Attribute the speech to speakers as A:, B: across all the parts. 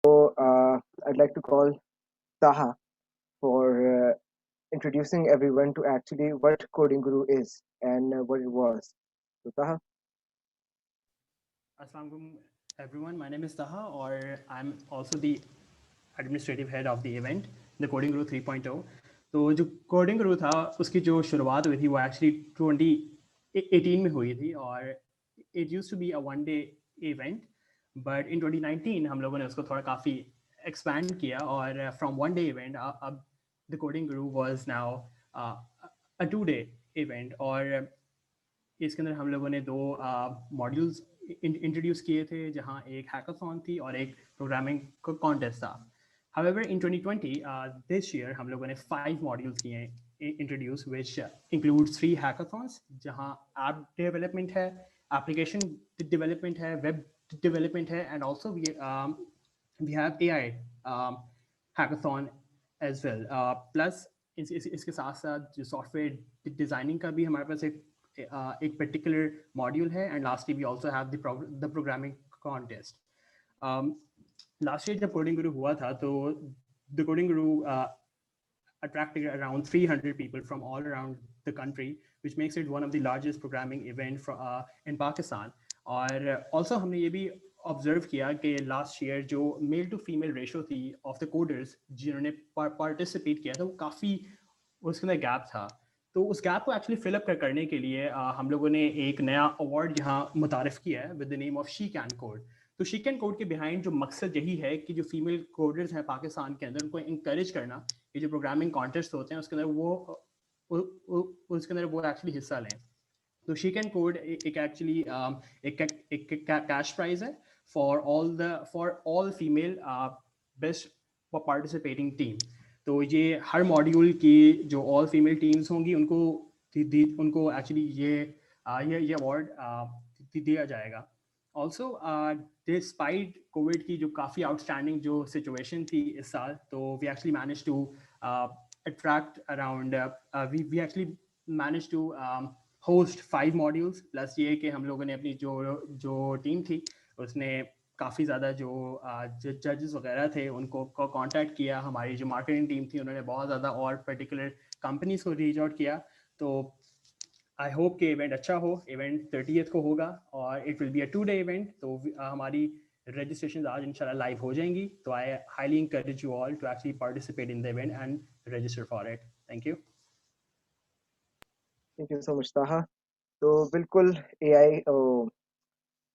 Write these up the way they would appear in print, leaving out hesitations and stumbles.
A: I'd like to call Taha for introducing everyone to actually what Coding Guru is and what it was. So, Taha.
B: Assalamualaikum everyone. My name is Taha, or I'm also the administrative head of the event, the CodinGuru 3.0. तो जो coding गुरु था उसकी जो शुरुआत हुई थी वो actually 2018 में हुई थी और it use to be a one day event but in 2019 हम लोगों ने उसको थोड़ा काफ़ी एक्सपैंड किया और फ्रॉम वन डे इवेंट अब the Coding Guru was now a two day event और इसके अंदर हम लोगों ने दो मॉड्यूल्स इंट्रोड्यूस किए थे जहां एक हैकाथॉन थी और एक प्रोग्रामिंग कॉन्टेस्ट था. However, in 2020, this year, हम लोगों ने 5 modules किए introduce, which includes 3 hackathons, जहाँ app development है, application development है, web development है, and also we have AI hackathon as well. Plus इसके साथ साथ जो सॉफ्टवेयर डिजाइनिंग का भी हमारे पास एक पर्टिकुलर मॉड्यूल है and lastly we also have the programming contest. Last year जब कोडिंग गुरु हुआ था तो the Coding Guru attracted around 300 people from all around the country, which makes it one of the largest programming event in Pakistan. और also हमने ये भी observe किया कि लास्ट ईयर जो मेल टू फीमेल रेशो थी ऑफ द कोडर्स जिन्होंने participate किया था वो काफ़ी उसके अंदर गैप था. तो उस गैप को एक्चुअली फिलअप करने के लिए हम लोगों ने एक नया अवार्ड यहाँ मुतारिफ किया है with the name of she can code. तो शी कैन कोड के बिहाइंड जो मकसद यही है कि जो फीमेल कोडर्स हैं पाकिस्तान के अंदर उनको इंकरेज करना, ये जो प्रोग्रामिंग कॉन्टेस्ट होते हैं उसके अंदर उसके अंदर वो एक्चुअली हिस्सा लें. तो शी कैन कोड एक एक्चुअली एक कैश प्राइज है for all female best participating team. तो ये हर मॉड्यूल की जो ऑल फीमेल टीम्स होंगी उनको एक्चुअली ये अवार्ड दिया जाएगा. ऑल्सो डिस्पाइट कोविड की जो काफ़ी आउटस्टैंडिंग जो सिचुएशन थी इस साल, तो we actually manage to attract around we actually manage to host 5 modules. Plus ये कि हम लोगों ने अपनी जो टीम थी उसने काफ़ी ज़्यादा जो जजेस वगैरह थे उनको कांटेक्ट किया. हमारी जो मार्केटिंग टीम थी उन्होंने बहुत ज़्यादा और पर्टिकुलर कंपनीज को रीच आउट किया. तो आई होप कि इवेंट अच्छा हो. इवेंट 30th को होगा और it will be a 2-day event. तो हमारी रजिस्ट्रेशन आज इंशाल्लाह लाइव हो जाएंगी. तो I highly encourage you all to actually participate in the event and register for it. Thank you.
A: Thank you so much, Taha. तो बिल्कुल AI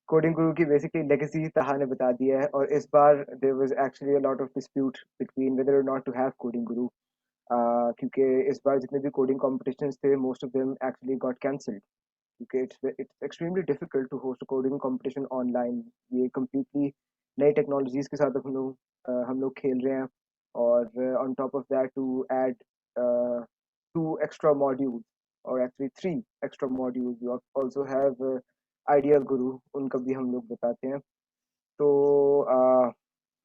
A: कोडिंग गुरु की बेसिकली लेगेसी तहा ने बता दिया है और इस बार there was actually a lot of dispute between whether और not to have coding guru क्योंकि इस बार जितने भी कोडिंग कॉम्पिटिशन्स थे most of them actually got cancelled क्योंकि it's extremely difficult to host coding competition online. ये कम्प्लीटली नई टेक्नोलॉजीज के साथ हम लोग खेल रहे हैं और on top of that to add 2 extra modules or actually 3 extra modules. You also have ideal गुरु, उनका भी हम लोग बताते हैं. तो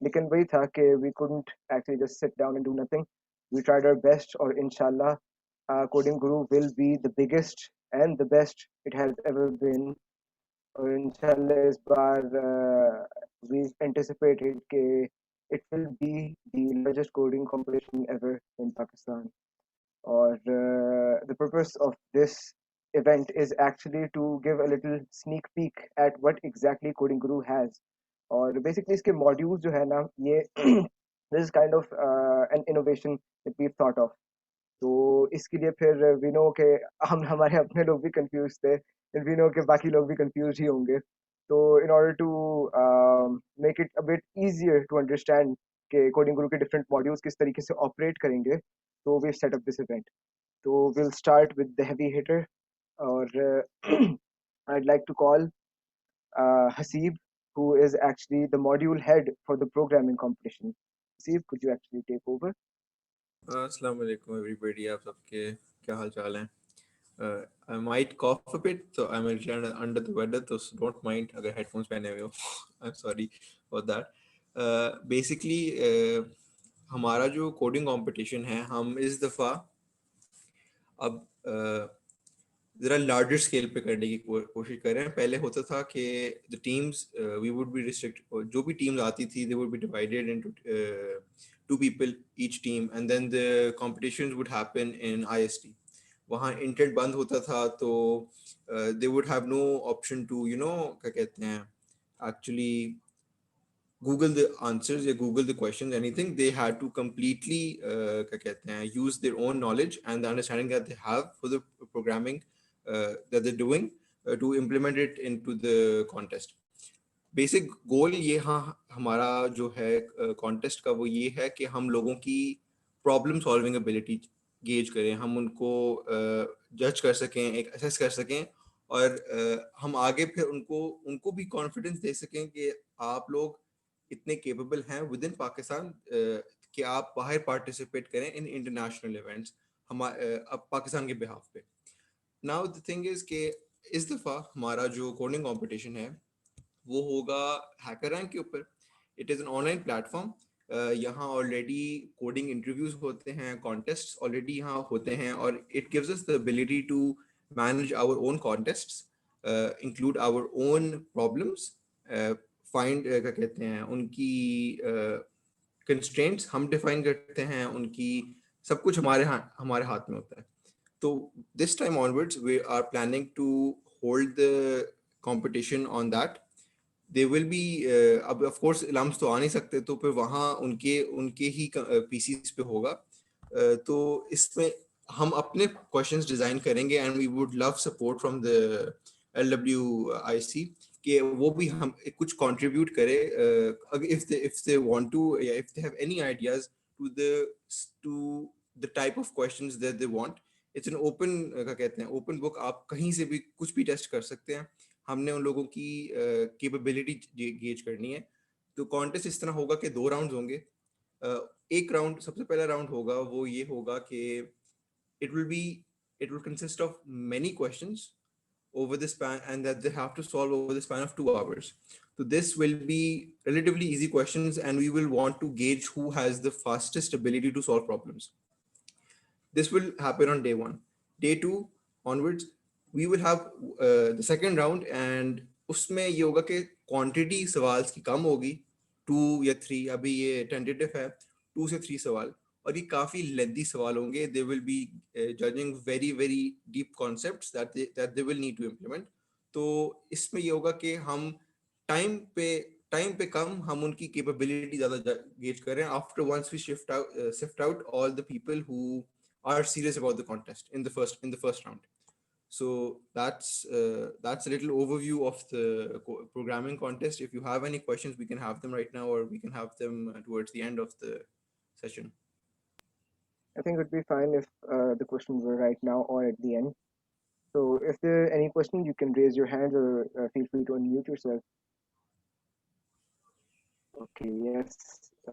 A: लेकिन वही था कि we couldn't actually just sit down and do nothing. We tried our best और इंशाल्लाह Coding Guru will be the biggest and the best it has ever been. और इंशाल्लाह इस बार वी एंटिसिपेटेड कि it will be the largest coding competition ever in Pakistan. Or the purpose of this event is actually to give a little sneak peek at what exactly Coding Guru has. और basically इसके modules जो है ना ये this is kind of an innovation that we've thought of. तो इसके लिए फिर we know कि हमारे अपने लोग भी confused थे and we know कि बाकी लोग भी confused ही होंगे. तो in order to make it a bit easier to understand कि Coding Guru के different modules किस तरीके से operate करेंगे, so we've set up this event. So we'll start with the heavy hitter, or I'd like to call Haseeb, who is actually the module head for the programming competition. Haseeb, could you actually take over?
C: Assalamu alaikum everybody. आप सबके क्या हाल चाल हैं? I might cough a bit, so I'm a little under the weather, so don't mind अगर headphones पहने हुए हो. I'm sorry for that. Basically हमारा जो coding competition है, हम इस दफ़ा अब ज़रा लार्जर स्केल पे करने की कोशिश कर रहे हैं. पहले होता था कि the teams we would be restrict, जो भी टीम्स आती थी they would be divided into 2 people each team, and then the competitions would happen in IST. वहाँ इंटरनेट बंद होता था तो they would have no option to क्या कहते हैं actually Google the answers or Google the questions, anything. They had to completely क्या कहते हैं use their own knowledge and the understanding that they have for the programming that they're doing to implement it into the contest. Basic goal ये हाँ हमारा जो है contest का वो ये है कि हम लोगों की प्रॉब्लम सॉल्विंग एबिलिटी गेज करें, हम उनको जज कर सकें, एक असेस कर सकें, और हम आगे फिर उनको उनको भी कॉन्फिडेंस दे सकें कि आप लोग इतने केपेबल हैं विद इन पाकिस्तान कि आप बाहर पार्टिसिपेट करें इन इंटरनेशनल इवेंट्स अब पाकिस्तान के बिहाफ पे. नाउ द थिंग इज कि इस दफ़ा हमारा जो कोडिंग कंपटीशन है वो होगा हैकर रैंक के ऊपर. It is an online platform. यहाँ ऑलरेडी कोडिंग इंटरव्यूज होते हैं, कॉन्टेस्ट ऑलरेडी यहाँ होते हैं, और it gives us the ability to manage our own contests, include our own problems, find क्या कहते हैं उनकी कंस्ट्रेंट्स हम डिफाइन करते हैं, उनकी सब कुछ हमारे हाथ में होता है. तो this time onwards we are planning to hold the competition on that. They will be अब ऑफ कोर्स लम्स तो आ नहीं सकते, तो फिर वहाँ उनके उनके ही पीसीस पे होगा. तो इसमें हम अपने क्वेश्चंस डिजाइन करेंगे and we would love support from the LWiC कि वो भी हम कुछ कंट्रीब्यूट करे, अगर इफ दे वांट टू या if they have any ideas to the type of questions that they want. It's an open क्या कहते हैं ओपन बुक, आप कहीं से भी कुछ भी टेस्ट कर सकते हैं. हमने उन लोगों की कैपेबिलिटी गेज करनी है. तो कॉन्टेस्ट इस तरह होगा कि 2 राउंड्स होंगे. एक राउंड, सबसे पहला राउंड होगा वो ये होगा कि it will be it will consist of many questions over the span, and that they have to solve over the span of 2 hours. So this will be relatively easy questions, and we will want to gauge who has the fastest ability to solve problems. This will happen on day 1. Day 2 onwards, we will have the second round, and उसमें ये होगा कि quantity सवाल की कम होगी, 2 या 3, अभी ये टेंटेटिव है, 2 से 3 सवाल, और ये काफ़ी लेंथी सवाल होंगे. They will be judging very very deep concepts that they will need to implement. तो इसमें ये होगा कि हम टाइम पे कम, हम उनकी कैपेबिलिटी ज़्यादा गेज करें. After once we shift out all the people who are serious about the contest in the first round. So that's a little overview of the programming contest. If you have any questions, we can have them right now, or we can have them towards the end of the session.
A: I think it would be fine if the questions were right now or at the end. So if there are any questions, you can raise your hand or feel free to unmute yourself. Okay, yes.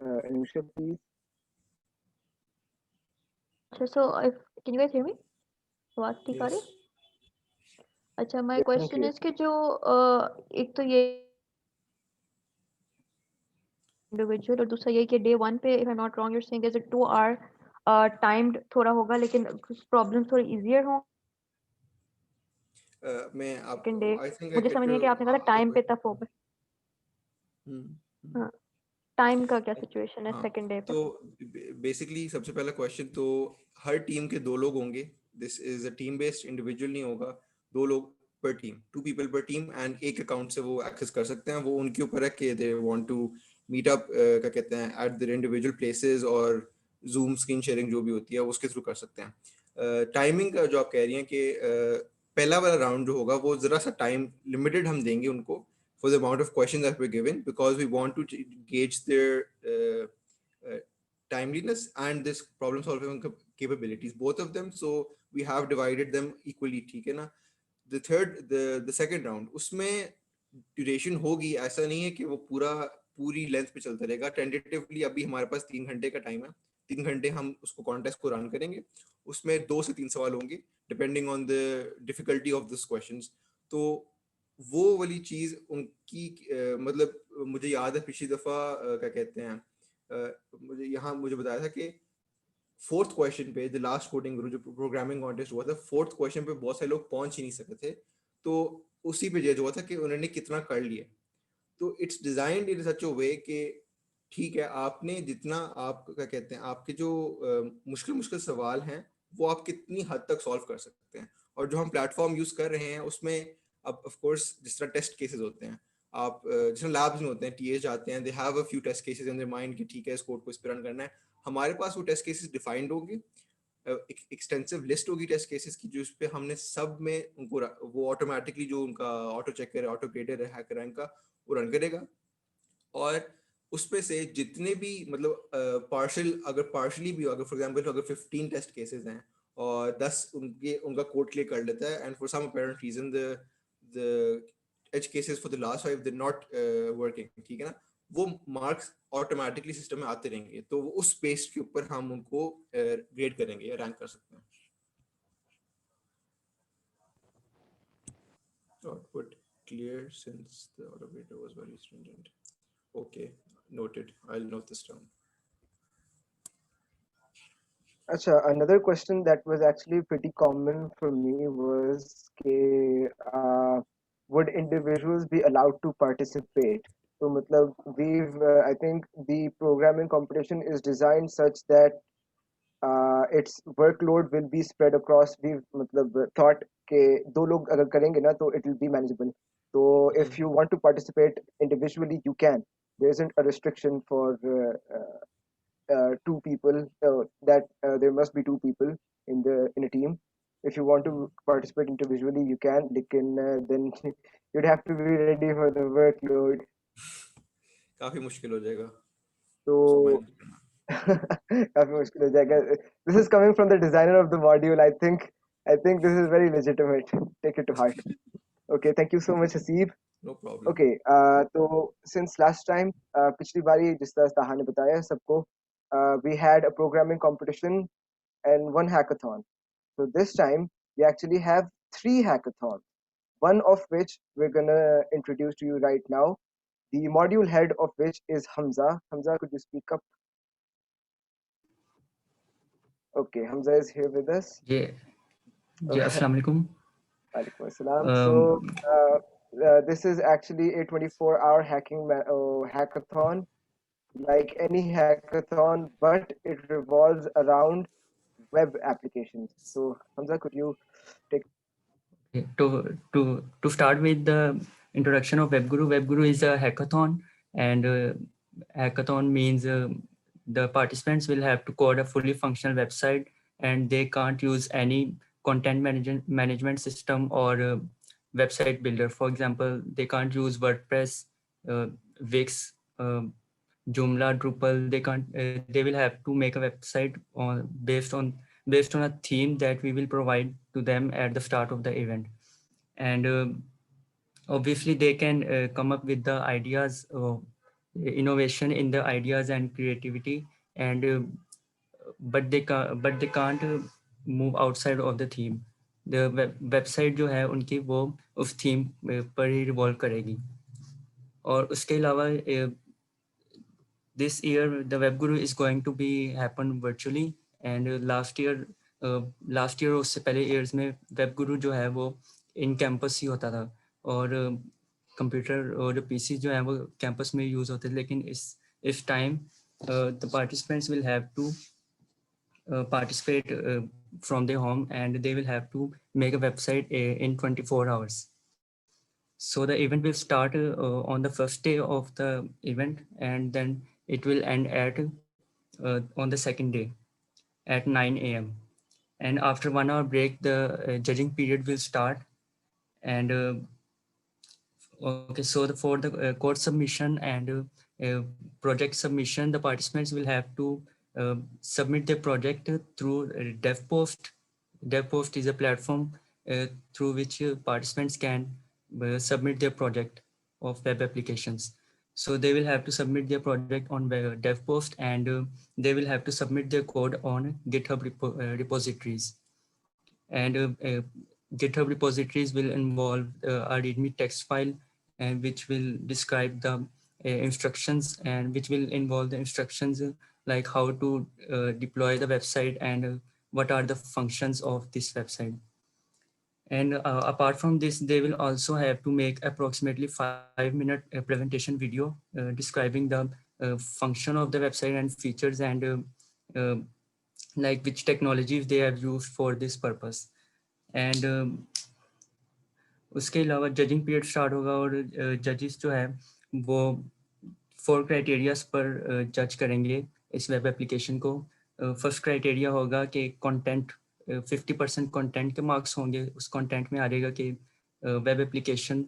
A: Anusha, please.
D: So if can you guys hear me? आवाज ठीक आ रही? अच्छा, my
A: Yes,
D: question
A: clear.
D: is कि जो एक तो ये individual, और दूसरा ये कि day 1 पे if I'm not wrong you're saying there's a 2 hour timed थोड़ा होगा, लेकिन problems थोड़ी easier हों.
C: मैं
D: Second day
C: I think I
D: मुझे
C: get
D: समझ नहीं है कि आपने कहा था time पे तब होगा. हाँ, टाइम का क्या सिचुएशन है सेकंड डे पे?
C: तो बेसिकली सबसे पहला क्वेश्चन, तो हर टीम के 2 लोग होंगे. This is a team based, individual नहीं होगा. 2 लोग पर team, 2 people per team, and एक अकाउंट से वो एक्सेस कर सकते हैं. वो उनके ऊपर है कि they want to meet up क्या कहते हैं एट देयर इंडिविजुअल प्लेसेस, और जूम स्क्रीन शेयरिंग जो भी होती है उसके थ्रू कर सकते हैं. टाइमिंग का जो आप कह रही हैं कि पहला वाला राउंड जो होगा वो ज़रा सा टाइम लिमिटेड हम देंगे उनको for the amount of questions that we're given, because we want to gauge their timeliness and this problem solving capabilities, both of them. So we have divided them equally. ठीक है ना? The second round, उसमें duration होगी, ऐसा नहीं है कि वो पूरी लेंथ पे चलता रहेगा. टेंटेटिवली अभी हमारे पास 3 घंटे का टाइम है. 3 घंटे हम उसको कॉन्टेस्ट को रन करेंगे. उसमें 2 से 3 सवाल होंगे depending on the difficulty of this questions. तो वो वाली चीज उनकी मतलब मुझे याद है पिछली दफा क्या कहते हैं मुझे बताया था कि फोर्थ क्वेश्चन पे, द लास्ट कोडिंग गुरु जो प्रोग्रामिंग कॉन्टेस्ट हुआ था, फोर्थ क्वेश्चन पे बहुत सारे लोग पहुंच ही नहीं सके थे, तो उसी पे जज हुआ था कि उन्होंने कितना कर लिया। तो इट्स डिजाइंड इन सच अ वे कि ठीक है, आपने जितना, आप क्या कहते हैं, आपके जो मुश्किल मुश्किल सवाल हैं वो आप कितनी हद तक सॉल्व कर सकते हैं। और जो हम प्लेटफॉर्म यूज कर रहे हैं उसमें अब ऑफ कोर्स जिस तरह टेस्ट केसेस होते हैं, आप जिस तरह लैब्स में होते हैं, टीएस जाते हैं, they have a few test cases in their mind कि ठीक है इस कोड को इस पर रन करना है। हमारे पास वो टेस्ट केसेस डिफाइंड होंगे, एक्सटेंसिव लिस्ट होगी टेस्ट केसेस की, जो इस पे हमने सब में उनको वो ऑटोमेटिकली जो उनका ऑटो चेकर है, ऑटो ग्रेडर है, हैकर रैंक का, वो रन करेगा। और उस पे से जितने भी मतलब पार्शियल, अगर पार्शली भी हो, अगर फॉर एग्जांपल अगर 15 टेस्ट केसेस हैं और 10 उनका कोड क्लियर कर लेता है, and for some apparent reason the edge cases for the last 5 they not working, ठीक है ना, वो मार्क्स ऑटोमेटिकली सिस्टम में आते रहेंगे, तो वो उस बेस के ऊपर हम उनको ग्रेड करेंगे या रैंक कर सकते हैं। Output clear since the autograder was very stringent. Okay, noted. I'll note this down.
A: Acha, another question that was actually pretty common for me was would individuals be allowed to participate? So, matlab, I think the programming competition is designed such that its workload will be spread across. We've thought के दो लोग अगर करेंगे ना तो it will be manageable. So if you want to participate individually, you can. There isn't a restriction for two people. That there must be two people in a team. If you want to participate individually, you can. लेकिन then you'd have to be ready for the workload.
C: काफी मुश्किल हो जाएगा
A: तो
C: सब manage करना।
A: काफी मुश्किल हो जाएगा. This is coming from the designer of the module. I think this is very legitimate. Take it to heart. Okay, thank you so much, Hasib.
C: No problem.
A: Okay, तो since last time, पिछली बारी जिस तरह ताहा ने बताया सबको, we had a programming competition and one hackathon. So this time we actually have 3 hackathons. One of which we're gonna introduce to you right now. The module head of which is Hamza. Hamza, could you speak up? Okay, Hamza is here with us.
E: Yeah, yeah, Assalamu alaikum.
A: Alaikum assalam. So this is actually a 24-hour hackathon, like any hackathon, but it revolves around web applications. So Hamza, could you take?
E: Okay, to start with the introduction of WebGuru. WebGuru is a hackathon, and hackathon means the participants will have to code a fully functional website, and they can't use any content management system or website builder. For example, they can't use WordPress, Wix, Joomla, Drupal. They can't. They will have to make a website based on a theme that we will provide to them at the start of the event. And obviously they can come up with the ideas, innovation in the ideas and creativity, and but they can't move outside of the theme. The website जो है उनकी वो उस theme पर ही revolve करेगी. और उसके अलावा this year the WebGuru is going to be happen virtually, and last year उससे पहले years में WebGuru जो है वो इन कैंपस ही होता था, और कंप्यूटर और पीसी जो है वो कैंपस में यूज होते थे. लेकिन इस time the participants will have to participate from their home, and they will have to make a website in 24 hours. So the event will start on the first day of the event, and then it will end at on the second day at 9 a.m. And after 1 hour break, the judging period will start. And okay, so for the code submission and project submission, the participants will have to submit their project through DevPost. DevPost is a platform through which participants can submit their project of web applications. So they will have to submit their project on DevPost, and they will have to submit their code on GitHub repositories. And GitHub repositories will involve a README text file, and which will describe the instructions, and which will involve the instructions like how to deploy the website and what are the functions of this website. And apart from this, they will also have to make approximately 5-minute presentation video describing the function of the website and features, and like which technologies they have used for this purpose. And उसके अलावा judging period start होगा, और जजेस जो है वो 4 criterias पर जज करेंगे इस वेब एप्लीकेशन को. फर्स्ट क्राइटेरिया होगा कि कंटेंट 50% कंटेंट के मार्क्स होंगे. उस कंटेंट में आ रहेगा कि वेब एप्लीकेशन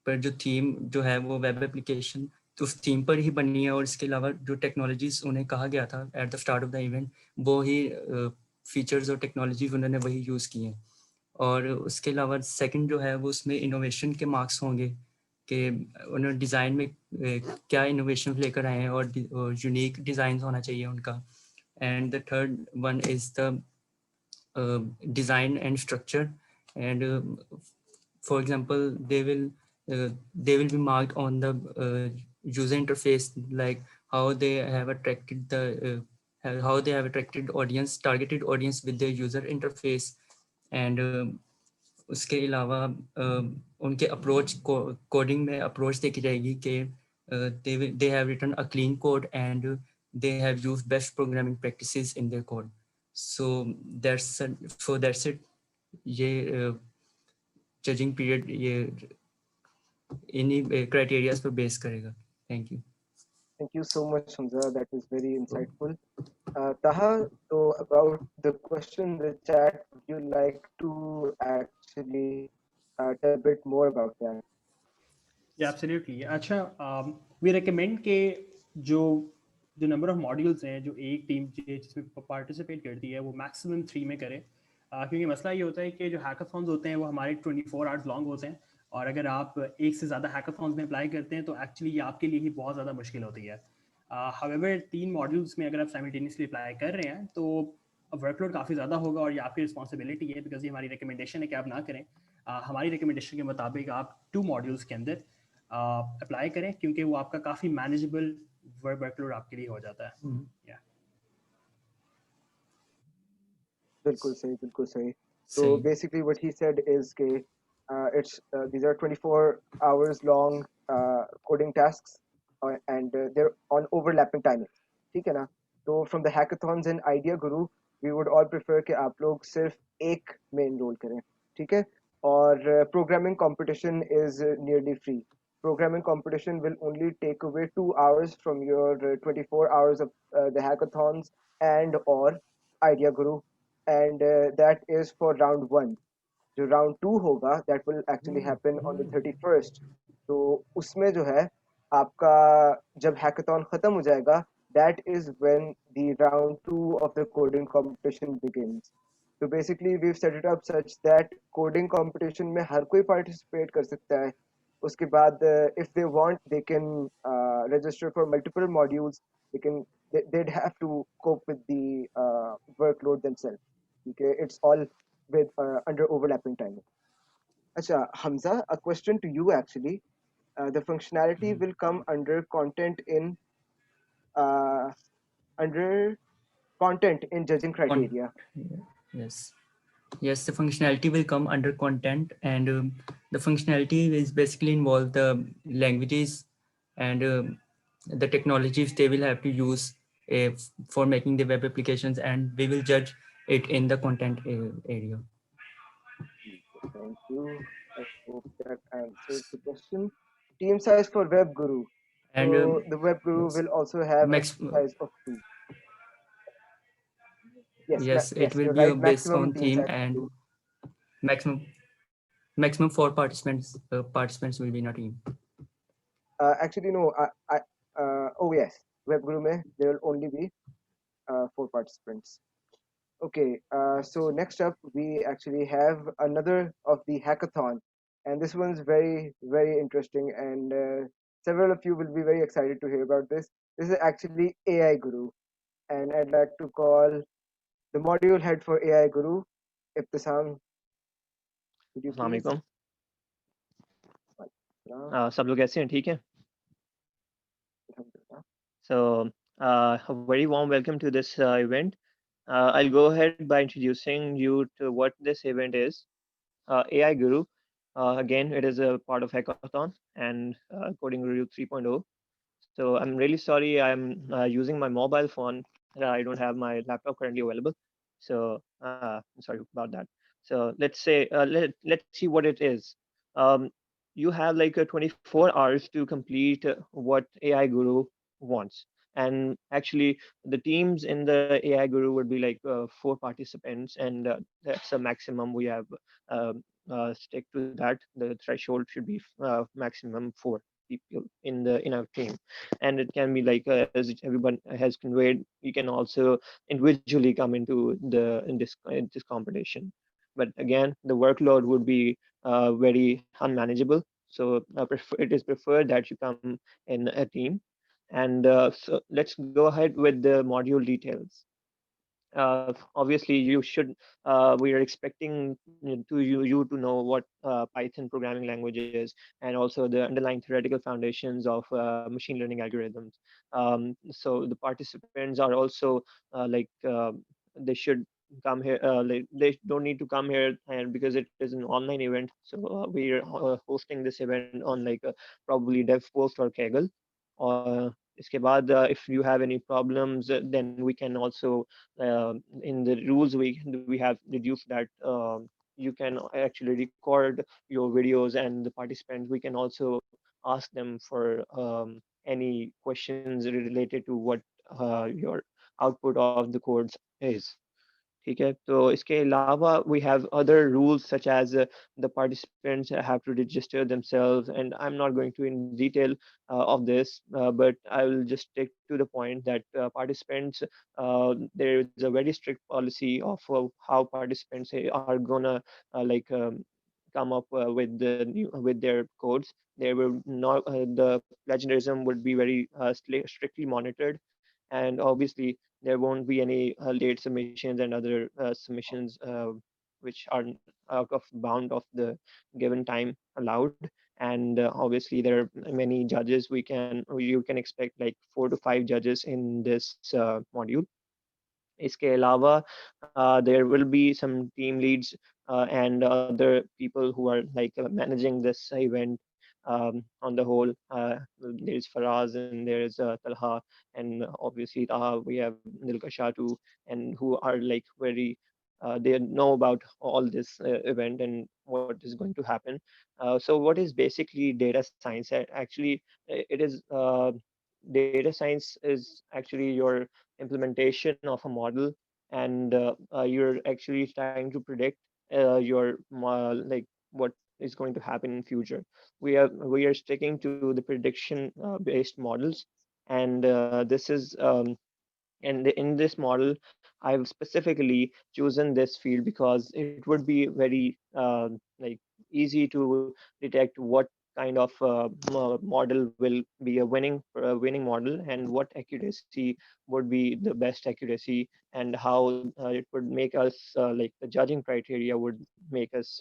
E: पर जो थीम जो है वो वेब एप्लीकेशन तो उस थीम पर ही बनी है, और इसके अलावा जो टेक्नोलॉजीज उन्हें कहा गया था at the start of the event वो ही फीचर्स और टेक्नोलॉजीज उन्होंने वही यूज़ की हैं. और उसके अलावा सेकंड जो है वो उसमें इनोवेशन के मार्क्स होंगे कि उन्होंने डिज़ाइन में क्या इनोवेशन लेकर आए हैं और यूनिक डिज़ाइन होना चाहिए उनका. And the third one is the design and structure, and for example they will be marked on the user interface, like how they have attracted how they have attracted targeted audience with their user interface. And उसके अलावा उनके approach coding में approach देखी जाएगी कि they have written a clean code and they have used best programming practices in their code. So that's it. ये judging period ये इन्हीं क्राइटेरियाज पर बेस करेगा. Thank you.
A: Thank you so much, Hamza. That was very insightful. Taha, so about the question in the chat, would you like to actually tell a bit more about that?
B: Yeah, absolutely. अच्छा, we recommend के जो number of modules हैं जो एक team जिसमें participate करती है वो मैक्सिमम 3 में करे, क्योंकि मसला ये होता है कि जो हैकाथॉन्स होते हैं वो हमारे 24 आवर्स लॉन्ग होते हैं, और अगर आप एक से ज़्यादा हैकाथॉन्स में अप्लाई करते हैं तो एक्चुअली ये आपके लिए ही बहुत ज़्यादा मुश्किल होती है. हावेवर 3 मॉड्यूल्स में अगर आप साइमल्टेनियसली अप्लाई कर रहे हैं तो वर्कलोड काफ़ी ज़्यादा होगा, और ये आपकी रिस्पॉन्सिबिलिटी है, बिकॉज ये हमारी रिकमेंडेशन है कि आप ना करें. हमारी रिकमेंडेशन के मुताबिक आप 2 मॉड्यूल्स के अंदर अप्लाई करें, क्योंकि वो आपका काफ़ी मैनेजेबल वर्कलोड आपके लिए हो जाता है.
A: बिल्कुल सही, बिल्कुल सही. So basically what he said is कि these are 24 hours long coding tasks and they're on overlapping timings. ठीक है ना? तो from the hackathons and Idea Guru, we would all prefer कि आप लोग सिर्फ एक में enroll करें. ठीक है? और programming competition is nearly free. Programming competition will only take away 2 hours from your 24 hours of the hackathons and or Idea Guru, and that is for round 1. जो round 2 होगा that will actually happen on the 31st. तो उसमें जो है आपका जब hackathon खत्म हो जाएगा, that is when the round 2 of the coding competition begins. So basically we've set it up such that coding competition में हर कोई participate कर सकता है. उसके बाद if they want they can register for multiple modules. They'd have to cope with the workload themselves. Okay, it's all with under overlapping timing. Acha, Hamza, a question to you actually. The functionality will come under content in judging criteria.
E: Yes, the functionality will come under content, and the functionality is basically involve the languages and the technologies they will have to use for making the web applications, and we will judge it in the content area.
A: Thank you. I hope that answers the question. Team size for WebGuru.
E: And
A: so the WebGuru will also have a size of 2.
E: Yes, it will
A: you're
E: be
A: right.
E: based
A: Maximum
E: on
A: team
E: theme,
A: size
E: and
A: 2.
E: maximum 4 participants will be in a team.
A: Actually, no. Oh yes, WebGuru mein there will only be 4 participants. Okay. So next up, we actually have another of the hackathon, and this one's very, very interesting, and several of you will be very excited to hear about this. This is actually AI Guru, and I'd like to call the module head for AI Guru, Ibtisam. Could you
F: अस्सलाम
A: please?
F: वालेकुम. सब लोग कैसे हैं? ठीक है? So, a very warm welcome to this event. I'll go ahead by introducing you to what this event is. AI Guru, again, it is a part of Hackathon and Coding Guru 3.0. So I'm really sorry I'm using my mobile phone. I don't have my laptop currently available. So I'm sorry about that. So let's see what it is. Um, you have like 24 hours to complete what AI Guru wants. And actually, the teams in the AI Guru would be like 4 participants, and that's a maximum we have. Stick to that. The threshold should be maximum 4 people in our team, and it can be like as everyone has conveyed, you can also individually come into this competition. But again, the workload would be very unmanageable, so it is preferred that you come in a team. And so let's go ahead with the module details. Obviously you should we are expecting you to know what Python programming language is, and also the underlying theoretical foundations of machine learning algorithms. So the participants are also they should come here, like they don't need to come here, and because it is an online event, so we are hosting this event on like probably DevPost or Kaggle. इसके बाद if you have any problems, then we can also in the rules we have reduced that you can actually record your videos, and the participants, we can also ask them for any questions related to what your output of the codes is. ठीक है, तो इसके अलावा we have other rules such as the participants have to register themselves, and I'm not going to in detail of this, but I will just stick to the point that participants, there is a very strict policy of how participants are gonna come up with their codes. They will not the plagiarism would be very strictly monitored, and obviously there won't be any late submissions and other submissions which are out of bound of the given time allowed. And obviously there are many judges. You can expect like 4 to 5 judges in this module. इसके अलावा there will be some team leads and other people who are like managing this event on the whole. There's Faraz and there's Talha, and obviously Taha, we have Nilka Shatu, and who are like very they know about all this event and what is going to happen. So what is basically data science? Actually, it is data science is actually your implementation of a model, and you're actually trying to predict like what is going to happen in future. We are sticking to the prediction based models, and this is and in this model, I've specifically chosen this field because it would be very like easy to detect what kind of model will be a winning model, and what accuracy would be the best accuracy, and how it would make us like the judging criteria would make us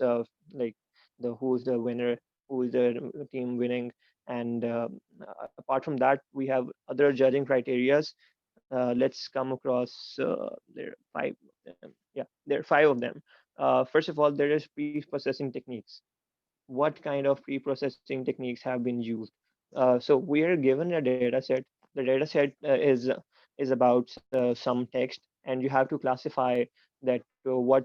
F: like the who's the winner, who is the team winning. And apart from that, we have other judging criterias. Let's come across there are 5 of them. Yeah, there are 5 of them. First of all, there is pre-processing techniques. What kind of pre-processing techniques have been used? So we are given a data set. The data set is about some text, and you have to classify that what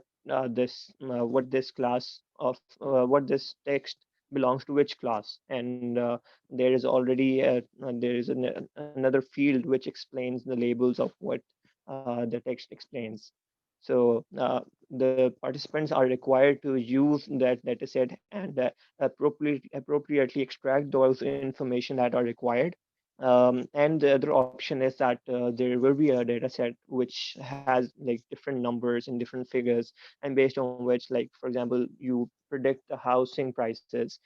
F: this class of what this text belongs to which class. And there is already there is another field which explains the labels of what the text explains. So the participants are required to use that data set and appropriately extract those information that are required. And the other option is that there will be a data set which has like different numbers and different figures, and based on which, like for example, you predict the housing prices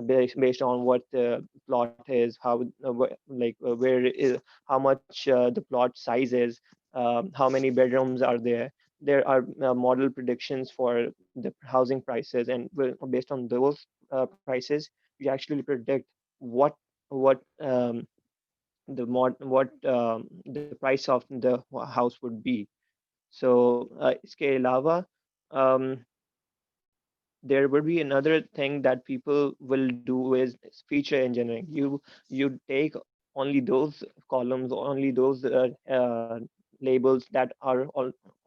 F: based on what the plot is, how where is, how much the plot size is, how many bedrooms are there. There are model predictions for the housing prices, and based on those prices, you actually predict what what the price of the house would be. So इसके अलावा um, there will be another thing that people will do is feature engineering. You take only those columns, only those labels that are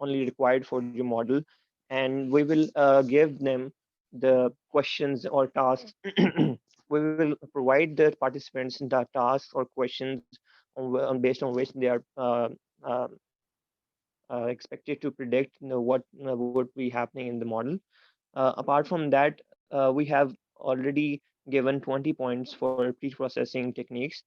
F: only required for your model, and we will give them the questions or tasks. We will provide the participants the tasks or questions based on which they are uh, expected to predict, what would be happening in the model. Apart from that, we have already given 20 points for pre-processing techniques,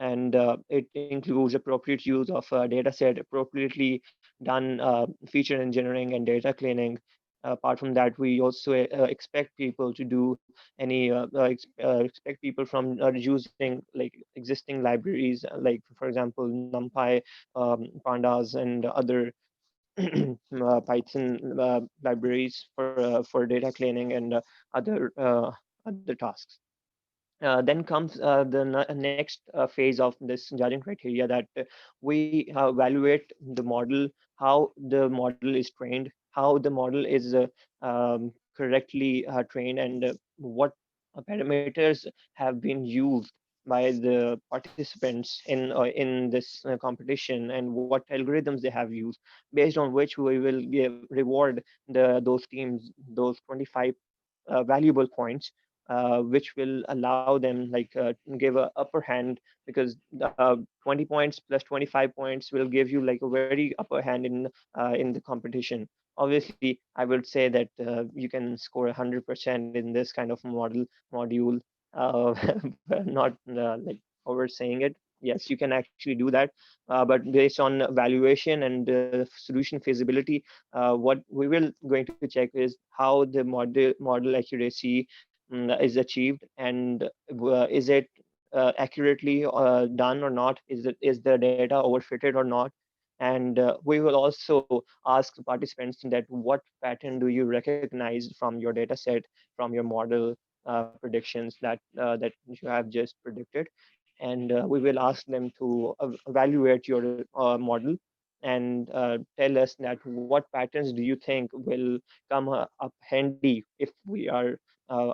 F: and it includes appropriate use of a data set, appropriately done feature engineering and data cleaning. Apart from that, we also expect people to do expect people from using like existing libraries, like for example NumPy, pandas, and other Python libraries for data cleaning and other tasks. Then comes the next phase of this judging criteria, that we evaluate the model, how the model is trained, how the model is correctly trained, and what parameters have been used by the participants in this competition, and what algorithms they have used, based on which we will reward those teams those 25 valuable points, which will allow them give a upper hand, because 20 points plus 25 points will give you like a very upper hand in the competition. Obviously, I would say that you can score 100% in this kind of module, uh, but not like oversaying it. Yes, you can actually do that, but based on evaluation and solution feasibility, what we will going to check is how the model accuracy is achieved, and is it accurately done or not? Is the data overfitted or not? And we will also ask participants that what pattern do you recognize from your data set, from your model predictions that you have just predicted, and we will ask them to evaluate your model, and tell us that what patterns do you think will come up handy if we are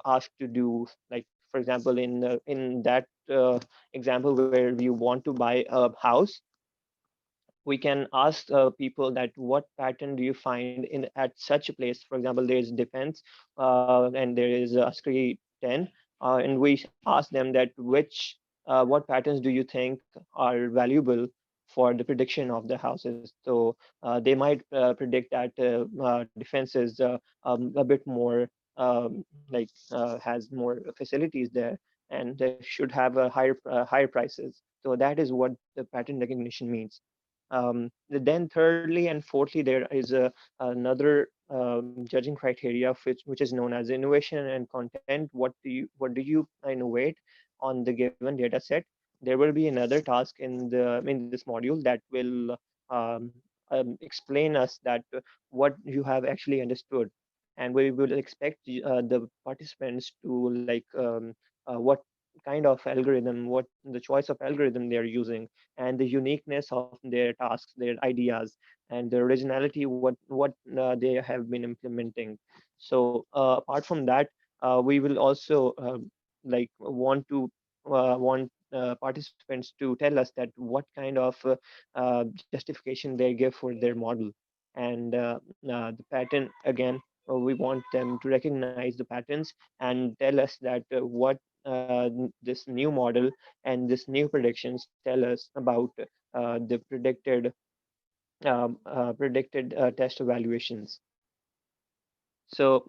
F: asked to do, like for example in that example where you want to buy a house. We can ask people that what pattern do you find in at such a place. For example, there is defense, and there is ASCII 10, and we ask them that what patterns do you think are valuable for the prediction of the houses. So they might predict that defense is a bit more has more facilities there, and they should have a higher prices. So that is what the pattern recognition means. Then thirdly and fourthly, there is another judging criteria which is known as innovation and content. What do you innovate on the given data set? There will be another task in this module that will explain us that what you have actually understood, and we will expect the participants to what kind of algorithm, what the choice of algorithm they are using, and the uniqueness of their tasks, their ideas, and the originality, what they have been implementing. So apart from that, we will also want participants to tell us that what kind of justification they give for their model, and the pattern again. We want them to recognize the patterns and tell us that what this new model and this new predictions tell us about the predicted test evaluations. So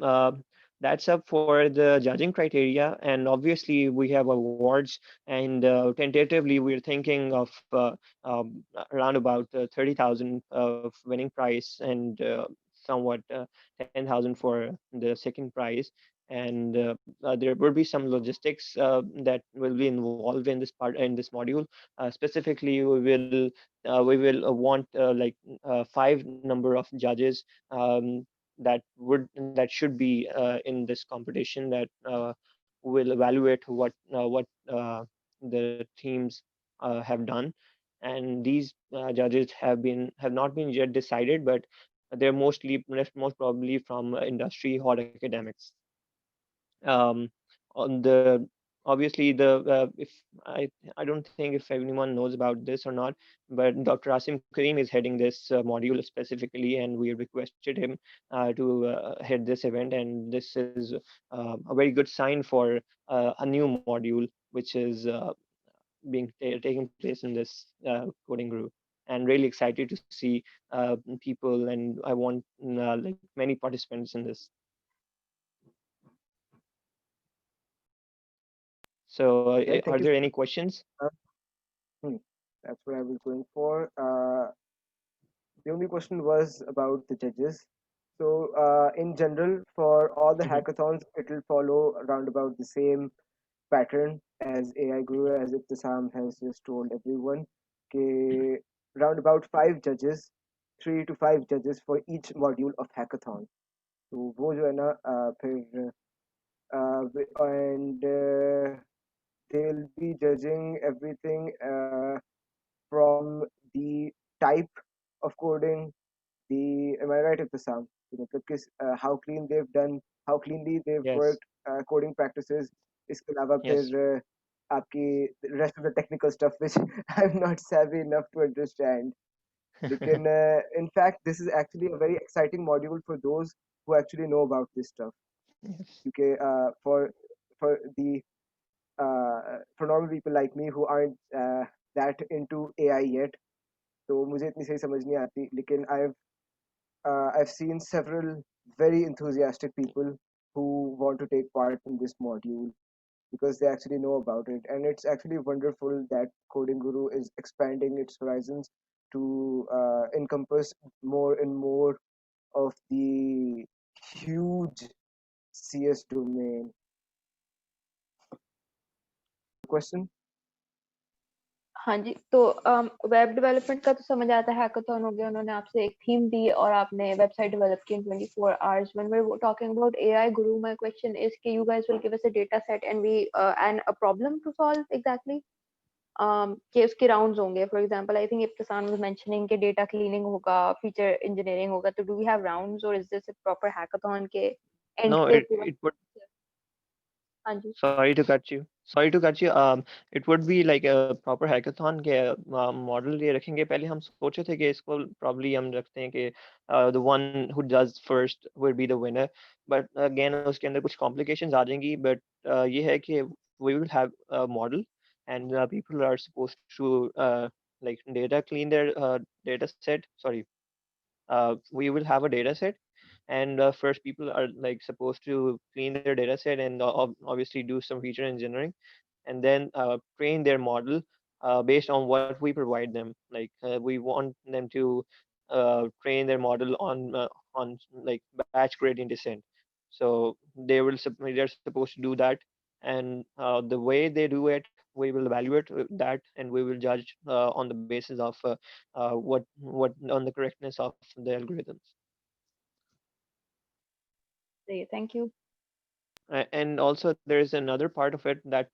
F: that's up for the judging criteria, and obviously we have awards, and tentatively we're thinking of around about 30,000 of winning prize, and somewhat 10,000 for the second prize. And there will be some logistics that will be involved in this module. Specifically, we will want five number of judges that should be in this competition, that will evaluate what the teams have done, and these judges have not been yet decided, but they're most probably from industry or academics. um, on the obviously the if I I don't think if anyone knows about this or not, but Dr. Asim Karim is heading this module specifically, and we requested him to head this event, and this is a very good sign for a new module which is taking place in this coding group, and really excited to see people, and I want like many participants in this. So,
A: Right,
F: are
A: thank you.
F: there any questions?
A: Uh, hmm, that's what I was going for. The only question was about the judges. So, in general, for all the
F: Mhm.
A: hackathons, it will follow around about the same pattern as AI Guru, as Ibtisam has just told everyone. Okay, round about 5 judges, 3 to 5 judges for each module of hackathon. तो वो जो है ना फिर and they'll be judging everything from the type of coding, the am I right if the sound मतलब किस how clean they've done, how cleanly they've
F: Yes,
A: worked, coding practices. इसके अलावा
F: yes,
A: फिर आपकी rest of the technical stuff which I'm not savvy enough to understand. लेकिन in fact this is actually a very exciting module for those who actually know about this stuff.
F: yes,
A: Okay, for the for normal people like me who aren't that into AI yet, तो मुझे इतनी सही समझ नहीं आती, लेकिन I've seen several very enthusiastic people who want to take part in this module because they actually know about it, and it's actually wonderful that Coding Guru is expanding its horizons to encompass more and more of the huge CS domain. Question?
D: हाँ जी, तो web development का तो समझ आता है, hackathon हो गया, उन्होंने आपसे एक थीम दी और आपने वेबसाइट डेवलप की इन 24 hours. When we're talking about AI Guru, my question is कि you guys will give us a data set and we and a problem to solve exactly. कि उसके rounds होंगे. For example, I think Ibtisan was mentioning कि data cleaning होगा, feature engineering होगा. तो do we have rounds or is this a proper hackathon के end
F: no,
D: पे
F: it
D: पूरा?
F: it would.
D: हाँ जी.
F: Sorry to cut you. Sorry to cut you. It would be like a proper hackathon के model ये रखेंगे. पहले हम सोचे थे कि इसको probably हम रखते हैं कि the one who does first will be the winner. But again उसके अंदर कुछ complications आ जाएंगी. But ये है कि we will have a model, and people are supposed to like data clean their data set. Sorry, we will have a data set, and first people are like supposed to clean their data set and obviously do some feature engineering, and then train their model based on what we provide them. Like we want them to train their model on like batch gradient descent. So they're supposed to do that, and the way they do it, we will evaluate that, and we will judge on the basis of what on the correctness of the algorithms.
D: Thank you.
F: And also there is another part of it that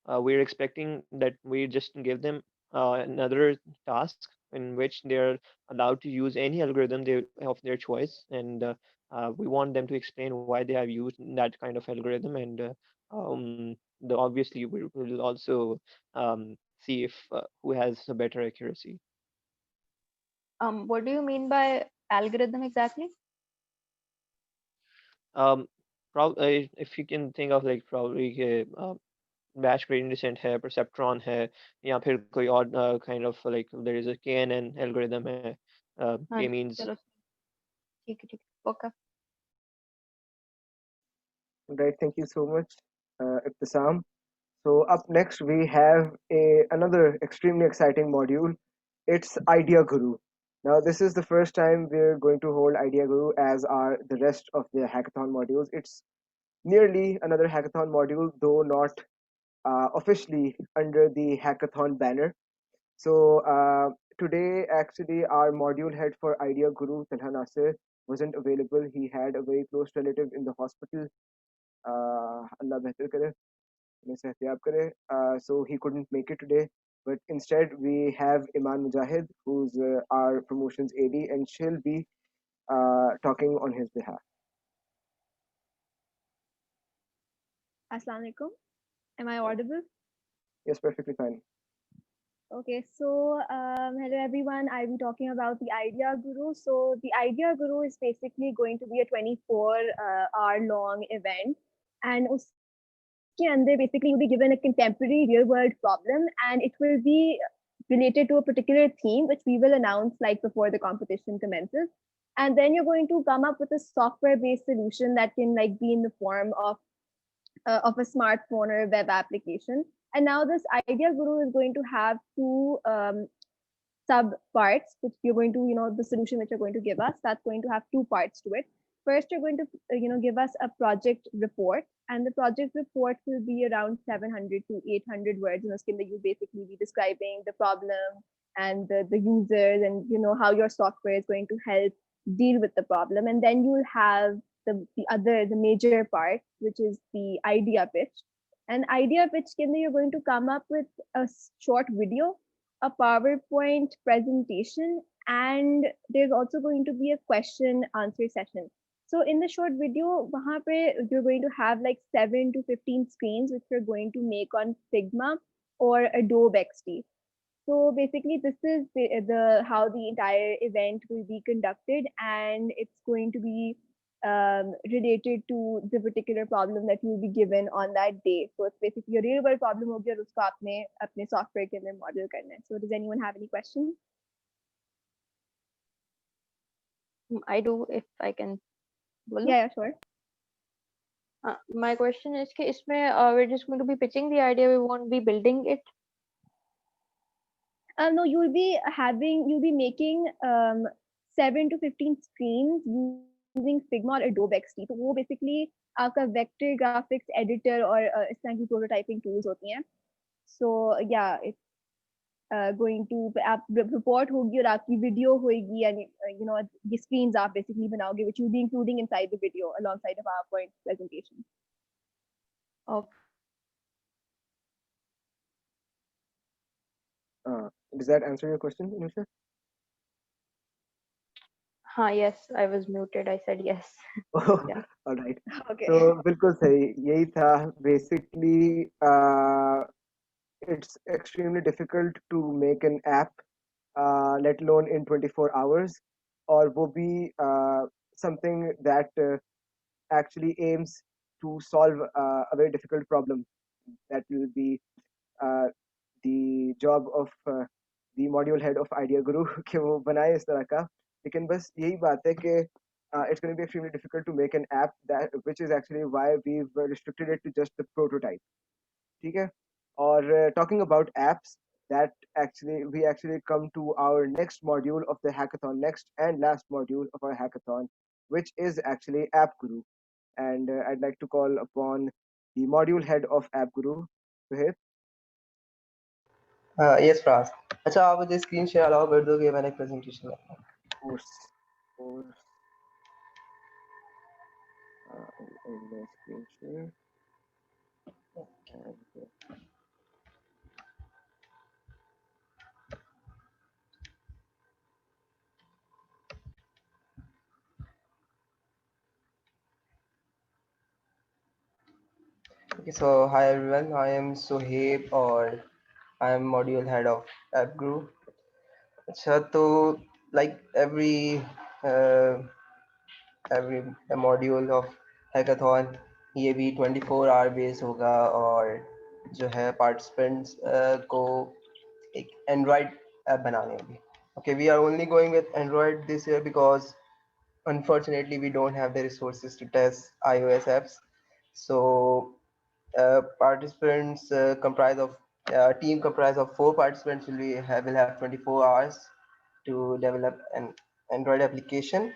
F: we're expecting that we just give them another task in which they're allowed to use any algorithm of their choice, and we want them to explain why they have used that kind of algorithm, and obviously we will also see if who has a better accuracy.
D: What do you mean by algorithm exactly?
F: um, if you can think of like probably batch gradient descent है, perceptron है, या फिर कोई और kind of like there is a KNN algorithm है,
D: हाँ
F: K
D: जी,
F: means.
D: चलो ठीक है, okay.
A: Right, thank you so much, Ibtisam. So up next we have another extremely exciting module. It's Idea Guru. Now this is the first time we're going to hold Idea Guru as are the rest of the hackathon modules. It's nearly another hackathon module, though not officially under the hackathon banner. So today, actually, our module head for Idea Guru, Talha Nasir, wasn't available. He had a very close relative in the hospital. Allah behtar kare, उन्हें सेहतियाब करे. So he couldn't make it today. but instead we have Iman Mujahid, who's our promotions AD, and she'll be talking on his behalf.
G: Assalamu alaikum. Am I audible?
A: Yes, perfectly fine.
G: Okay, so hello everyone. I'll be talking about the Idea Guru. So the Idea Guru is basically going to be a 24-hour long event, and uske andar basically you'll be given a contemporary real world problem, and it will be related to a particular theme, which we will announce like before the competition commences. And then you're going to come up with a software based solution that can like be in the form of a smartphone or a web application. And now this Idea Guru is going to have two sub parts, which you're going to, the solution which you're going to give us, that's going to have two parts to it. First, you're going to, give us a project report, and the project report will be around 700 to 800 words. You basically be describing the problem and the users, and how your software is going to help deal with the problem. And then you'll have the major part, which is the idea pitch. An idea pitch, you're going to come up with a short video, a PowerPoint presentation, and there's also going to be a question answer session. So in the short video, you're going to have like 7 to 15 screens, which you're going to make on Figma or Adobe XD. So basically, this is the how the entire event will be conducted, and it's going to be related to the particular problem that you will be given on that day. So it's basically a real world problem होगी और उसको आपने अपने software के अंदर model करना है. So does anyone have any questions?
D: I do, if I can.
G: Yeah, sure.
D: My question is कि इसमें we're just going to be pitching the idea, we won't be building it.
G: No, you'll be making 7 to 15 screens using Figma or Adobe XD. तो वो basically आपका vector graphics editor और इस तरह की prototyping tools होती हैं. So yeah, it's going to आप report होगी और आपकी video होगी, and ये screens आप basically बनाओगे, which you'll be including inside the video alongside the PowerPoint presentation.
D: Okay.
A: Does that answer your question, Anusha?
D: Yes, I was muted. I said yes.
A: Yeah. All right.
G: Okay.
A: So बिल्कुल सही यही था. Basically, it's extremely difficult to make an app, let alone in 24 hours, or वो भी something that actually aims to solve a very difficult problem. That will be the job of the module head of Idea Guru कि वो बनाए इस तरह का. लेकिन बस यही बात है कि it's going to be extremely difficult to make an app, that which is actually why we've restricted it to just the prototype. ठीक है. Or talking about apps, that we actually come to our next module of the hackathon, next and last module of our hackathon, which is actually App Guru. And I'd like to call upon the module head of App Guru, Suhaib.
H: Yes, Fraz. अच्छा आप मुझे screen share allow कर दोगे, मैंने presentation करना है.
A: Of course. In screen share. And,
H: Okay, so hi everyone, I am Sohaib or I am module head of App Guru. अच्छा तो like uh, every module of hackathon ये भी 24 hour base होगा और जो है participants को एक Android app बनाने होगी. Okay, we are only going with Android this year because unfortunately we don't have the resources to test iOS apps. So participants team comprised of 4 participants will have 24 hours to develop an Android application,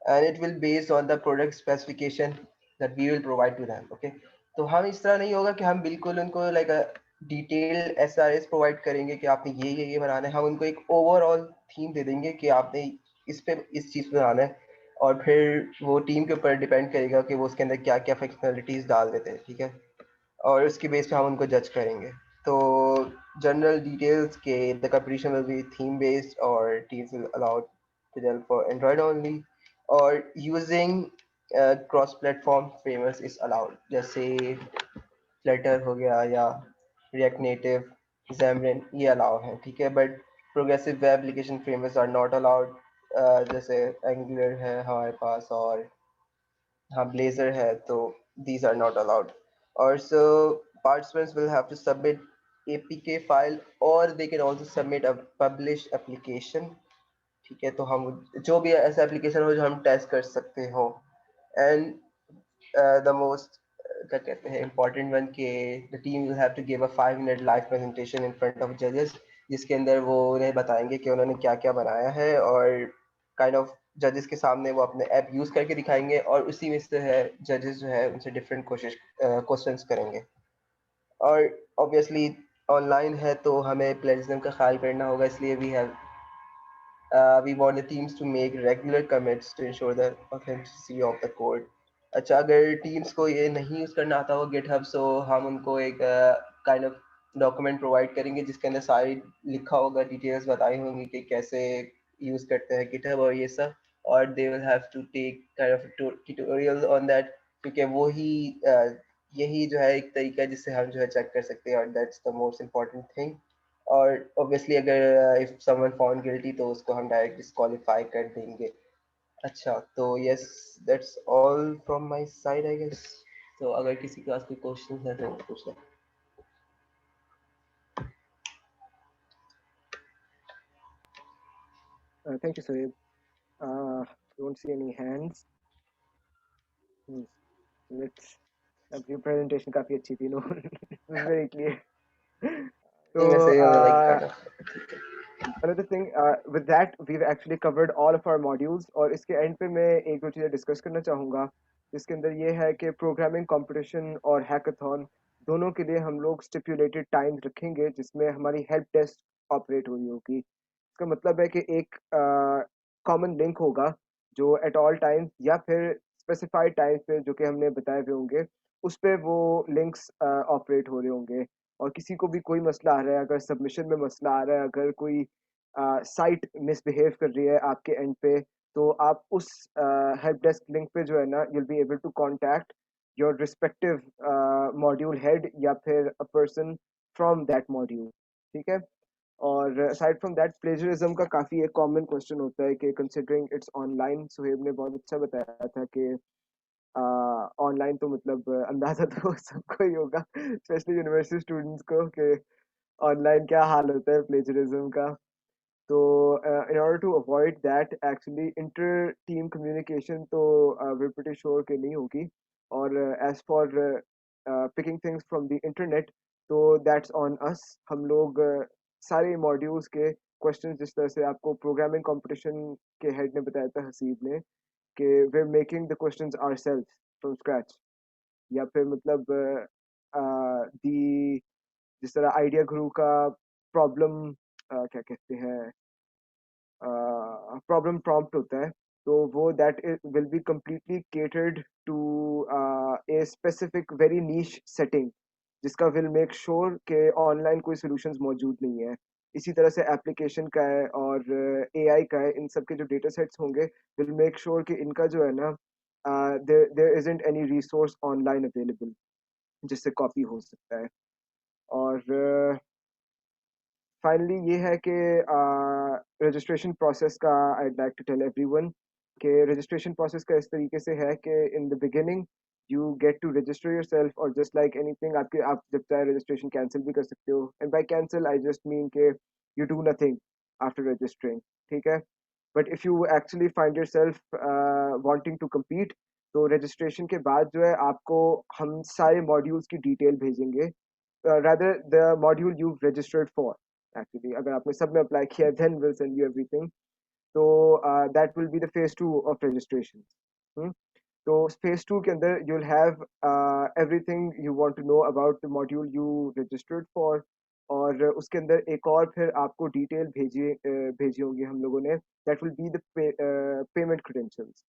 H: and it will based on the product specification that we will provide to them. Okay, तो हम इस तरह नहीं होगा कि हम बिल्कुल उनको like a detailed SRS provide करेंगे कि आपने ये बनाना है. हम उनको एक overall theme दे देंगे कि आपने इस चीज पे बनाना है, और फिर वो टीम के ऊपर डिपेंड करेगा कि वो उसके अंदर क्या क्या फंक्शनलिटीज डाल देते हैं. ठीक है, और उसकी बेस पे हम उनको जज करेंगे. तो general details के the competition will be theme based or teams will allowed to develop for Android only or using cross platform frameworks is allowed जैसे Flutter हो गया या React Native, Xamarin ये allow है ठीक है but progressive web application frameworks are not allowed जैसे Angular है हमारे पास और हाँ Blazor है तो these are not allowed. Also participants will have to submit APK file or they can also submit a published application ठीक है तो हम जो भी ऐसा एप्लीकेशन हो जो हम टेस्ट कर सकते हो एंड the most क्या कहते हैं important one के the team will have to give a 5-minute live presentation in front of judges जिसके अंदर वो उन्हें बताएंगे कि उन्होंने क्या क्या बनाया है और kind of जजेस के सामने वो अपने ऐप यूज करके दिखाएंगे और उसी में से है जजेस जो है उनसे डिफरेंट क्वेश्चंस करेंगे और ऑब्वियसली ऑनलाइन है तो हमें प्लेजरिज्म का ख्याल करना होगा इसलिए we want the teams to make regular commits to ensure the authenticity of the code. अच्छा अगर टीम्स को ये नहीं यूज करना आता हो GitHub so हम उनको एक काइंड ऑफ डॉक्यूमेंट प्रोवाइड करेंगे जिसके अंदर सारी लिखा होगा डिटेल्स बताई होंगी कि कैसे यूज करते हैं GitHub और ये सब और they will have to take kind of tutorial on that क्योंकि वो ही यही जो है एक तरीका है जिससे हम जो है चेक कर सकते हैं और that's the most important thing और ऑब्वियसली अगर इफ समवन फाउंड गिल्टी तो उसको हम डायरेक्ट डिस्क्वालीफाई कर देंगे अच्छा तो yes that's all from my side I guess तो अगर किसी के पास कोई क्वेश्चन है तो पूछ लें
A: Thank you, Soeb. Don't see any hands. Let's. अब ये presentation काफी अच्छी थी, no? It was very clear.
H: नहीं वैसे like kind of
A: Another thing, with that we've actually covered all of our modules और इसके end पे मैं एक दो चीज़ें discuss करना चाहूँगा जिसके अंदर ये है कि programming competition और hackathon दोनों के लिए हम लोग stipulated times रखेंगे जिसमें हमारी help desk operate हो रही होगी इसका मतलब है कि एक common link होगा जो at all times या फिर specified times पे जो कि हमने बताए हुए होंगे उस पे वो links operate हो रहे होंगे और किसी को भी कोई मसला आ रहा है अगर सबमिशन में मसला आ रहा है अगर कोई साइट मिसबिहेव कर रही है आपके एंड पे तो आप उस हेल्प डेस्क लिंक पे जो है ना you'll be able to contact your respective module head या फिर a person from that module ठीक है और aside from that plagiarism का काफ़ी एक कॉमन क्वेश्चन होता है कि considering it's online सुहेब ने बहुत अच्छा बताया था कि ऑनलाइन तो मतलब अंदाजा तो सबको ही होगा स्पेशली यूनिवर्सिटी स्टूडेंट्स को कि ऑनलाइन क्या हाल होता है प्लेजरिज्म का तो in order to avoid that actually inter team communication तो we're pretty sure कि नहीं होगी और as for picking things from the internet तो that's on us हम लोग सारे मॉड्यूल्स के क्वेश्चंस जिस तरह से आपको प्रोग्रामिंग कंपटीशन के हेड ने बताया था हसीब ने कि we're making the questions ourselves from scratch या फिर मतलब दी जिस तरह आइडिया गुरु का प्रॉब्लम क्या कहते हैं प्रॉब्लम प्रॉम्प्ट होता है तो वो that will be completely catered to a specific very niche setting जिसका विल मेक श्योर कि ऑनलाइन कोई सॉल्यूशंस मौजूद नहीं है इसी तरह से एप्लीकेशन का है और एआई का है इन सब के जो डेटा सेट्स होंगे विल मेक श्योर कि इनका जो है ना there isn't any resource online available जिससे कॉपी हो सकता है और फाइनली ये है कि रजिस्ट्रेशन प्रोसेस का I like to tell everyone कि रजिस्ट्रेशन प्रोसेस का इस तरीके से है कि in the beginning you get to register yourself और जस्ट लाइक एनीथिंग आपके आप जब चाहे रजिस्ट्रेशन कैंसिल भी कर सकते हो and by cancel I just mean के you do nothing after registering ठीक है but if you actually find yourself wanting to compete तो रजिस्ट्रेशन के बाद जो है आपको हम सारे मॉड्यूल्स की डिटेल भेजेंगे rather the module you've registered for actually अगर आपने सब में अप्लाई किया then we'll send you everything तो that will be the phase 2 of registration hmm? तो phase 2 के अंदर you'll have everything you want to know about the module you registered for और उसके अंदर एक और फिर आपको डिटेल भेजी होंगी हम लोगों ने that will be the payment credentials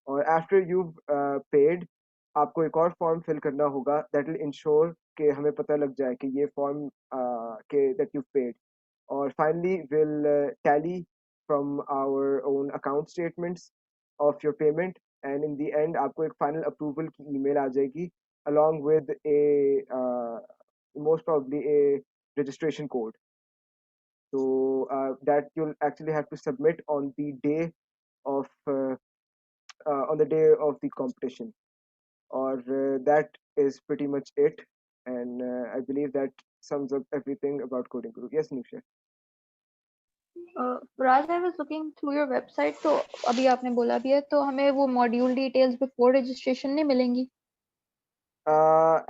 A: और after you've paid आपको एक और फॉर्म फिल करना होगा दैट विल इंश्योर कि हमें पता लग जाए कि ये फॉर्म के दैट यू पेड. और finally will tally from our own account statements of your payment, and in the end आपको एक फाइनल अप्रूवल की ईमेल आ जाएगी along with a most probably a registration code. So that you'll actually have to submit on the day of on the day of the competition. Or that is pretty much it, and I believe that sums up everything about Coding Guru. Yes, Nusha.
D: Raj, I was looking through your website, तो अभी आपने बोला भी है, तो हमें वो module details before registration नहीं मिलेंगी?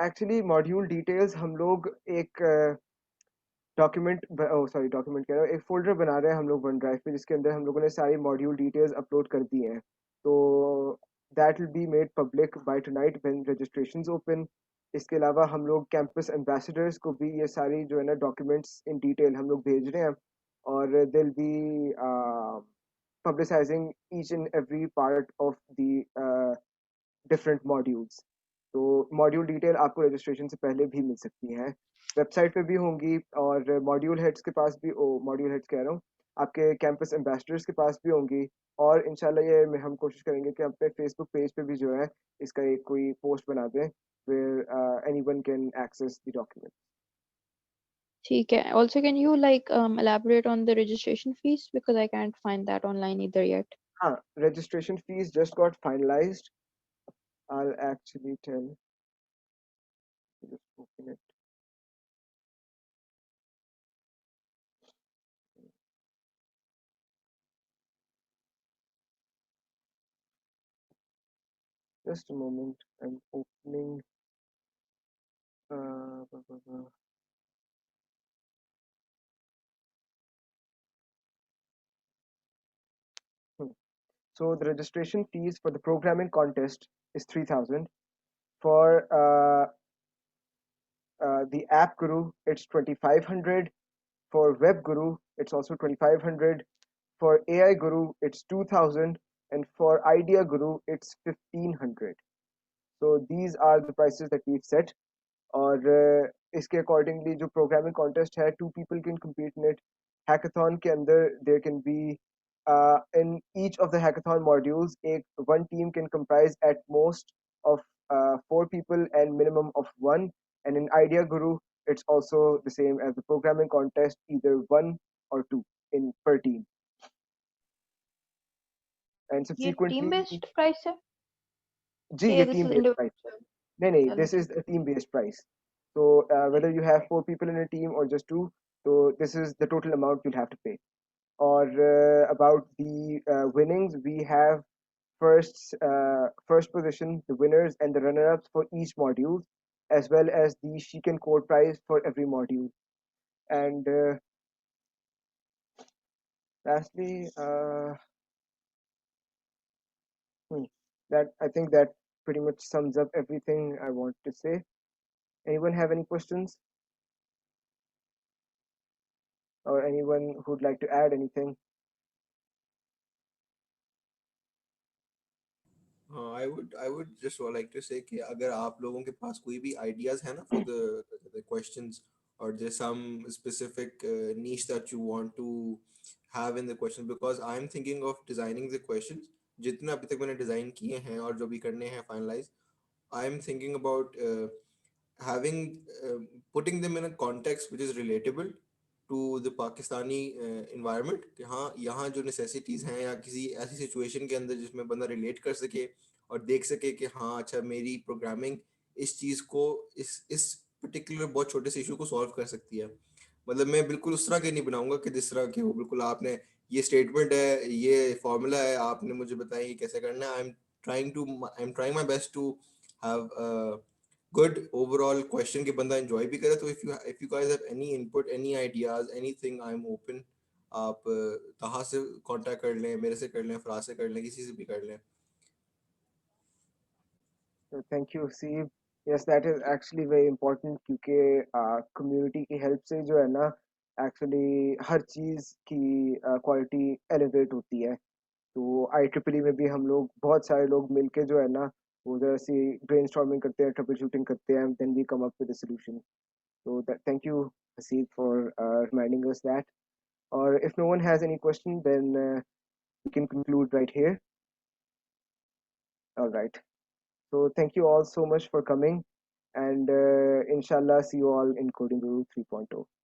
A: Actually मॉड्यूल डिटेल्स हम लोग एक डॉक्यूमेंट डॉक्यूमेंट कह रहा हूँ, एक फोल्डर बना रहे हैं हम लोग वन ड्राइव पे, जिसके अंदर हम लोगों ने सारी मॉड्यूल डिटेल्स अपलोड कर दी हैं. तो that will be made public bye tonight when registrations open. इसके अलावा हम लोग कैंपस एम्बेसडर्स को भी ये सारी जो है ना डॉक्यूमेंट्स इन डिटेल हम लोग भेज रहे हैं, और दिल B publicizing each and every part of the different modules. तो मॉड्यूल डिटेल आपको रजिस्ट्रेशन से पहले भी मिल सकती हैं, वेबसाइट पे भी होंगी, और मॉड्यूल हेड्स के पास भी मॉड्यूल हेड्स कह रहा हूँ, आपके कैंपस एम्बेसडर्स के पास भी होंगी. और इंशाल्लाह ये हम कोशिश करेंगे कि अपने फेसबुक पेज पे भी जो है इसका एक कोई पोस्ट बना दें where anyone can access the document.
D: ठीक है. Also, can you like elaborate on the registration fees, because I can't find that online either yet.
A: हाँ, registration fees just got finalized. I'll actually tell. Just open it. Just a moment. I'm opening. Blah, blah, blah. So the registration fees for the programming contest is 3,000. For the App Guru, it's 2,500. For Web Guru, it's also 2,500. For AI Guru, it's 2,000, and for Idea Guru, it's 1,500. So these are the prices that we've set. और इसके accordingly जो programming contest है, 2 people can compete in it. Hackathon के अंदर there can be in each of the hackathon modules one team can comprise at most of 4 people and minimum of 1. And in Idea Guru it's also the same as the programming contest, either 1 or 2 in per team. And
D: ये
A: subsequently
D: team based price है?
A: जी ये
D: This
A: team
D: is
A: based price.
D: individual.
A: नहीं,
D: चलो.
A: this is a team based price. So whether you have 4 people in a team or just 2, so this is the total amount you'll have to pay. Or about the winnings, we have first position, the winners and the runner-ups for each module, as well as the Chic and Code prize for every module. And lastly, that I think that pretty much sums up everything I want to say. Anyone have any questions? Or anyone who'd like to add anything?
C: हाँ, I would just like to say कि अगर आप लोगों के पास कोई भी ideas है ना for the questions, or there's some specific niche that you want to have in the question, because I'm thinking of designing the questions. जितने अभी तक मैंने डिज़ाइन किए हैं और जो भी करने हैं finalize, I'm thinking about having putting them in a context which is relatable to the Pakistani environment, कि हाँ यहाँ जो necessities हैं या किसी ऐसी situation के अंदर जिसमें बंदा relate कर सके और देख सके कि हाँ अच्छा मेरी प्रोग्रामिंग इस चीज़ को इस पर्टिकुलर बहुत छोटे से इशू को सॉल्व कर सकती है. मतलब मैं बिल्कुल उस तरह के नहीं बनाऊंगा कि जिस तरह के वो बिल्कुल आपने ये स्टेटमेंट है, ये फॉर्मूला है, आपने मुझे बताया ये कैसे करना है. I am trying my best to have good overall question कि बंदा enjoy भी करे. तो if you guys have any input, any ideas, anything, I'm open. आप तहा से कांटेक्ट कर लें, मेरे से कर लें, फराज से कर लें, किसी से भी कर लें.
A: So thank you, Steve. Yes, that is actually very important क्योंकि community की help से जो है ना actually हर चीज़ की quality elevate होती है. तो IEEE में भी हम लोग बहुत सारे लोग मिलके जो है ना वो जरा सी brainstorming करते हैं, troubleshooting करते हैं, then we come up with a solution. So thank you, Haseeb, for reminding us that. Or if no one has any question, then we can conclude right here. All right. So thank you all so much for coming, and inshallah see you all in Coding Guru 3.0.